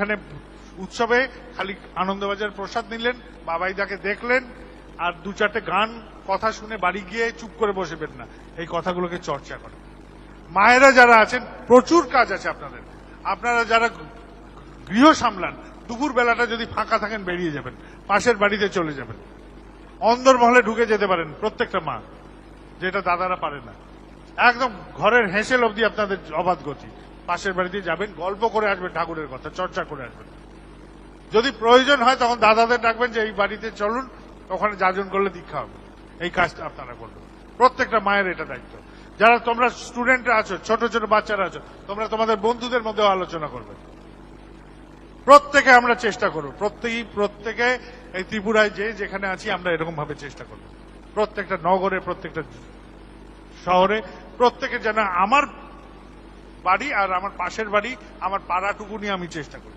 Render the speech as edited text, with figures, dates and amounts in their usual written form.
এখানে উৎসবে খালি আনন্দবাজার প্রসাদ নিলেন, বাবাইদাকে দেখলেন, আর দু চারটে গান কথা শুনে বাড়ি গিয়ে চুপ করে বসবেন না, এই কথাগুলোকে চর্চা করেন। মায়েরা যারা আছেন, প্রচুর কাজ আছে আপনাদের। আপনারা যারা গৃহ সামলান, দুপুর বেলাটা যদি ফাঁকা থাকেন বেরিয়ে যাবেন, পাশের বাড়িতে চলে যাবেন, অন্দরমহলে ঢুকে যেতে পারেন প্রত্যেকটা মা, যেটা দাদারা পারে না। একদম ঘরের হেঁসেল অবধি আপনাদের অবাধ গতি। পাশের বাড়িতে যাবেন, গল্প করে আসবেন, ঠাকুরের কথা চর্চা করে আসবেন। যদি প্রয়োজন হয় তখন দাদাদের ডাকবেন যে এই বাড়িতে চলুন, ওখানে যাজন করলে দীক্ষা হবে। এই কাজটা আপনারা করবেন, প্রত্যেকটা মায়ের এটা দায়িত্ব। যারা তোমরা স্টুডেন্টরা আছো, ছোট ছোট বাচ্চারা আছো, তোমরা তোমাদের বন্ধুদের মধ্যেও আলোচনা করবে। প্রত্যেকে আমরা চেষ্টা করবো, প্রত্যেকে এই ত্রিপুরায় যেখানে আছি আমরা এরকম ভাবে চেষ্টা করবো। প্রত্যেকটা নগরে, প্রত্যেকটা শহরে, প্রত্যেকে যেন আমার বাড়ি আর আমার পাশের বাড়ি, আমার পাড়াটুকু নিয়ে আমি চেষ্টা করি।